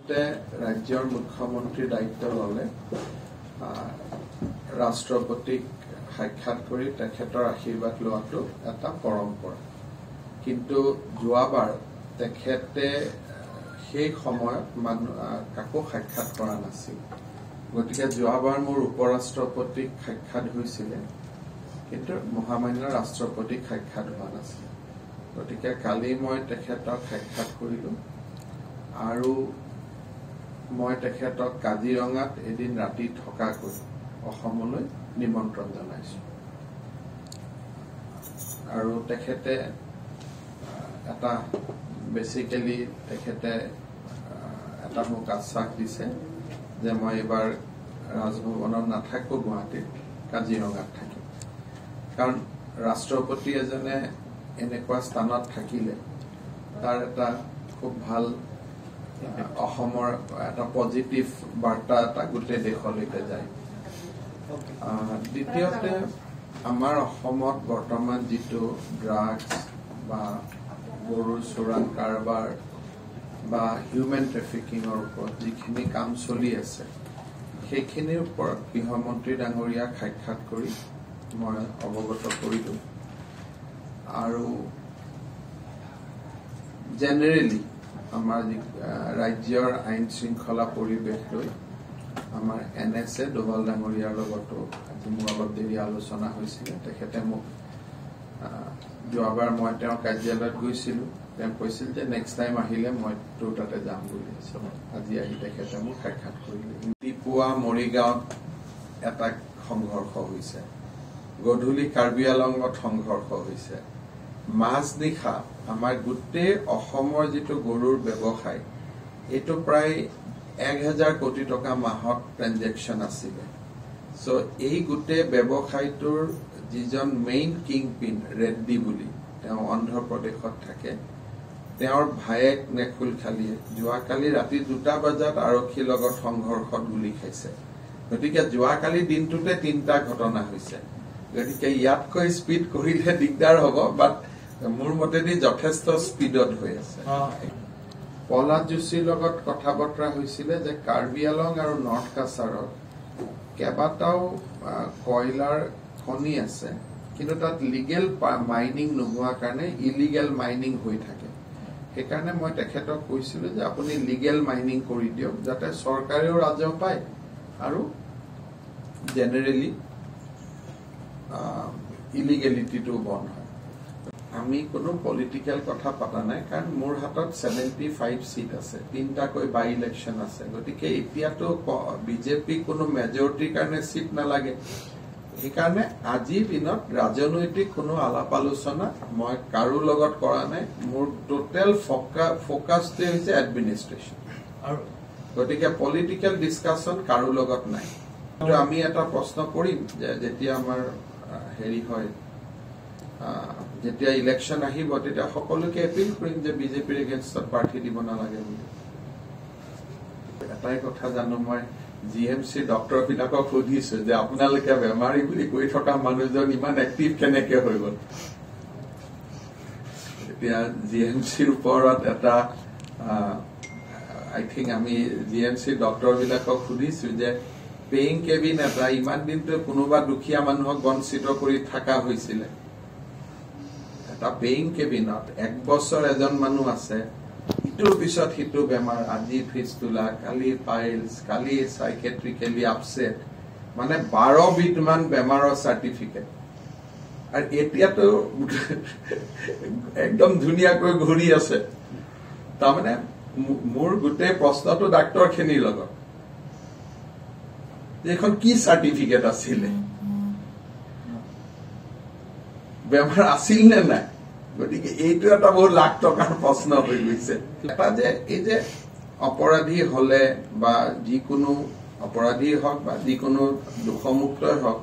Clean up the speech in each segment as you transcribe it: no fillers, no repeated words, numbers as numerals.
তেখেতে ৰাজ্যৰ মুখ্যমন্ত্ৰীৰ দায়িত্ব ললে ৰাষ্ট্ৰপতিক সাক্ষাৎ কৰি তেখেতৰ আশীৰ্বাদ লোৱাটো এটা পৰম্পৰা কিন্তু যোৱাবাৰ তেখেতে সেই সময়ত কাকো সাক্ষাৎ কৰা নাছিল গতিকে যোৱাবাৰ মোৰ উপৰাষ্ট্ৰপতিক সাক্ষাৎ হৈছিল কিন্তু মহামান্য ৰাষ্ট্ৰপতিক সাক্ষাৎ হোৱা নাছিল গতিকে কালি মই তেখেতক সাক্ষাৎ কৰিলো আৰু মই তেখেতক কাজিৰঙাত এদিন ৰাতি থকাকৈ অসমলৈ নিমন্ত্ৰণ জনাইছো আৰু তেখেতে এটা বেসিক্যালি তেখেতে এটা মোক আশ্বাস দিছে যে মই এবাৰ ৰাজভৱনত নাথাকো গুৱাহাটীত কাজিৰঙাত থাকিম কাৰণ ৰাষ্ট্ৰপতি এজনে এনেকুৱা স্থানত থাকিলে তাৰ এটা খুব ভাল অসমৰ এটা পজিটিভ বাৰ্তা এটা গোটেই দেশলৈকে যায় দ্বিতীয়তে আমাৰ অসমত বৰ্তমান যিটো ড্ৰাগছ বা গৰুৰ চোৰাং কাৰবাৰ বা হিউমেন ট্ৰেফিকিঙৰ ওপৰত যিখিনি কাম চলি আছে সেইখিনিৰ ওপৰত গৃহমন্ত্ৰী ডাঙৰীয়াক সাক্ষাৎ কৰি মই অৱগত কৰিলো আৰু জেনেৰেলি আমাৰ ৰাজ্যৰ আইন শৃংখলা পৰিৱেশ লৈ আমাৰ NSA ডোভাল ডাঙৰীয়াৰ লগতো মোৰ অলপ দেৰি আলোচনা হৈছিল তেখেতে মোক যোৱাবাৰ মই তেওঁৰ কাৰ্যালয়ত গৈছিলো তেওঁ কৈছিল যে নেক্সট টাইম আহিলে মই তোৰ তাতে যাম বুলি আজি আহি তেখেতে মোক সাক্ষাৎ কৰিলে টিপুৱা মৰিগাঁৱত এটা সংঘৰ্ষ হৈছে গধূলি কাৰ্বি আংলঙত সংঘৰ্ষ হৈছে মাজনিশা আমাৰ গোটেই অসমৰ যিটো গৰুৰ ব্যৱসায় এইটো প্ৰায় 1000 কোটি টকা মাহত ট্ৰানজেকশন আছিলে সো এই গোটেই ব্যৱসায়টোৰ যিজন মেইন কিং পিন ৰেড্ডি বুলি তেওঁ অন্ধ্ৰপ্ৰদেশত থাকে তেওঁৰ ভায়েক নেকুল খালিয়ে যোৱাকালি ৰাতি 2টা বজাত আৰক্ষীৰ লগত সংঘৰ্ষত গুলি খাইছে গতিকে যোৱাকালি দিনটোতে 3টা ঘটনা হৈছে গতিকে ইয়াতকৈ স্পীড কৰিলে দিগদাৰ হ'ব বাট মোৰ মতেদি যথেষ্ট স্পীডত হৈ আছে প্ৰহ্লাদ যোশীৰ লগত কথা বতৰা হৈছিলে যে কাৰ্বি আংলং আৰু নৰ্থ কাছাৰত কেইবাটাও কয়লাৰ খনি আছে কিন্তু তাত লিগেল মাইনিং নোহোৱাৰ কাৰণে ইলিগেল মাইনিং হৈ থাকে সেইকাৰণে মই তেখেতক কৈছিলো যে আপুনি লিগেল মাইনিং কৰি দিয়ক যাতে চৰকাৰেও ৰাজহ পায় আৰু জেনেৰেলি ইলিগেলিটিটো বন্ধ হয় আমি কোনো পলিটিক্যাল কথা পাতা নাই কাৰণ মোৰ হাতত 75 সিট আছে 3টাকৈ বাই ইলেকশন আছে গতিকে এতিয়াতো বিজেপি কোনো মেজৰিটিৰ কাৰণে সিট নালাগে সেইকাৰণে আজিৰ দিনত ৰাজনৈতিক কোনো আলাপ আলোচনা মই কাৰো লগত কৰা নাই মোৰ টোটেল ফোকাছটো হৈছে এডমিনিষ্ট্ৰেশ্যন আৰু গতিকে পলিটিক্যাল ডিসকাশন কাৰো লগত নাই কিন্তু আমি এটা প্ৰশ্ন কৰিম যে যেতিয়া আমাৰ হেৰি হয় যেতিয়া ইলেকশন আহিব তেতিয়া সকলোকে এপিল কৰিম যে বিজেপিৰ এগেইনষ্টত প্ৰাৰ্থী দিব নালাগে বুলি এটাই কথা জানো মই GMC ডক্টৰ বিলাকক সুধিছো যে আপোনালোকে বেমাৰী বুলি কৈ থকা মানুহজন ইমান এক্টিভ কেনেকে হৈ গল এতিয়া GMCৰ ওপৰত এটা আই থিংক আমি GMC ডক্টৰ বিলাকক সুধিছো যে পেইং কেবিন এটা ইমান দিনটো কোনোবা দুখীয়া মানুহক বঞ্চিত কৰি থকা হৈছিল এটা পেইং কেবিনত 1 বছৰ এজন মানুহ আছে ইটোৰ পিছত হিটো বেমাৰ আজি ফিস্টুলা কালি পাইলস কালি সাইকেট্ৰিকেলি আপসেট মানে 12 বিধমান বেমাৰৰ সাৰ্টিফিকেট আৰু এতিয়াতো একদম ধুনিয়াকৈ ঘূৰি আছে তাৰমানে মোৰ গোটেই প্ৰশ্নটো ডাক্তৰ খিনিৰ লগত এখন কি সাৰ্টিফিকেট আছিল বেমাৰ আছিল নে নাই গতিকে এইটো এটা বহুত লাখ টকাৰ প্ৰশ্ন হৈ গৈছে এটা যে এই যে অপৰাধী হলে বা যিকোনো অপৰাধী হওক বা যিকোনো দুখমুক্তই হওক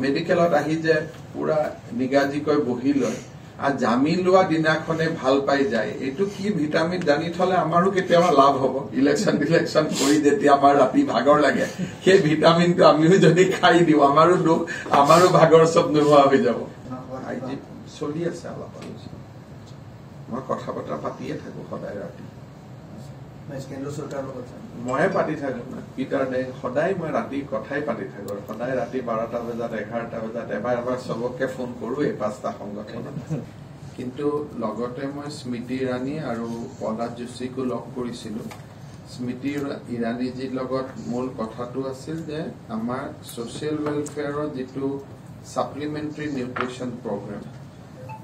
মেডিকেলত আহি যে পুৰা নিগাজিকৈ বহি লয় আৰ জামিন লোৱা দিনাখনে ভাল পাই যায় এইটো কি ভিটামিন জানি থলে আমাৰো কেতিয়াবা লাভ হ'ব ইলেকশন কৰি যেতিয়া আমাৰ ৰাতি ভাগৰ লাগে সেই ভিটামিনটো আমিও যদি খাই দিও আমাৰো ভাগৰ সব নোহোৱা হৈ যাব আইজি চলি আছে অলপ মই কথা বতৰা পাতিয়ে থাকো সদায় ৰাতি কেন্দ্ৰ চৰকাৰৰ লগত ময়ে পাতি থাকো না পিটাৰ দে সদায় মই ৰাতি কথাই পাতি থাকো সদায় ৰাতি 12টা বজাত 11টা বজাত এবাৰ চবকে ফোন কৰোঁ 5টা সংগঠনত কিন্তু লগতে মই স্মৃতি ইৰাণী আৰু প্ৰহ্লাদ যোশীকো লগ কৰিছিলোঁ স্মৃতি ইৰাণীজীৰ লগত মূল কথাটো আছিল যে আমাৰ ছ'চিয়েল ৱেলফেয়াৰৰ যিটো সাপ্লিমেণ্টাৰী নিউট্ৰিশ্যন প্ৰগ্ৰাম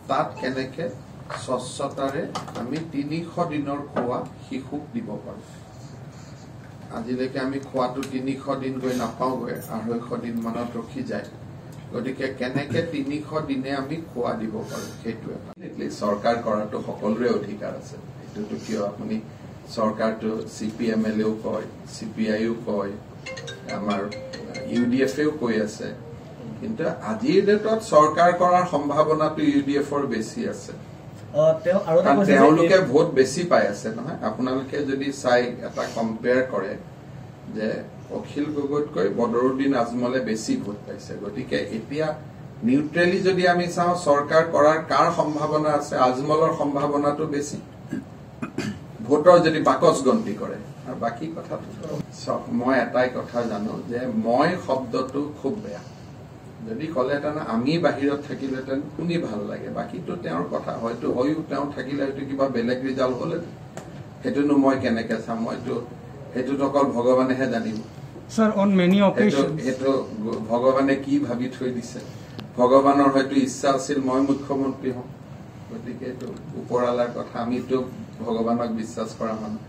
তাত কেনেকে স্বচ্ছতাৰে আমি 300 দিনৰ খোৱা শিশুক দিব পাৰোঁ আজিলৈকে আমি খোৱাটো 300 দিন গৈ নাপাওঁগৈ 250 দিন মানত ৰখি যায় গতিকে কেনেকে 300 দিনে আমি খোৱা দিব পাৰোঁ সেইটো এটা চৰকাৰ কৰাটো সকলোৰে অধিকাৰ আছে এইটোতো কিয় আপুনি চৰকাৰটো CPMLও কয় CPIও কয় আমাৰ UDFও কৈ আছে কিন্তু আজিৰ ডেটত চৰকাৰ কৰাৰ সম্ভাৱনাটো UDFৰ বেছি আছে তেওঁলোকে ভোট বেছি পাই আছে নহয় আপোনালোকে যদি চাই এটা কম্পেয়াৰ কৰে যে অখিল গগৈতকৈ বদৰুদ্দিন আজমলে বেছি ভোট পাইছে গতিকে এতিয়া নিউট্ৰেলি যদি আমি চাওঁ চৰকাৰ কৰাৰ কাৰ সম্ভাৱনা আছে আজমলৰ সম্ভাৱনাটো বেছি ভোটৰ যদি বাকচ গন্তি কৰে আৰু বাকী কথাটো মই এটাই কথা জানো যে মই শব্দটো খুব বেয়া যদি ক'লেহেঁতেন আমি বাহিৰত থাকিলেহেঁতেন শুনি ভাল লাগে বাকীটো তেওঁৰ কথা হয়তো তেওঁ থাকিলে হয়তো কিবা বেলেগ ৰিজাল্ট হ'লে সেইটোনো মই কেনেকে চাম সেইটোত অকল ভগৱানেহে জানিব Sir, on many occasions, সেইটো ভগৱানে কি ভাবি থৈ দিছে ভগৱানৰ হয়তো ইচ্ছা আছিল মই মুখ্যমন্ত্ৰী হম গতিকে এইটো ওপৰৱালাৰ কথা আমিতো ভগৱানক বিশ্বাস কৰা মানুহ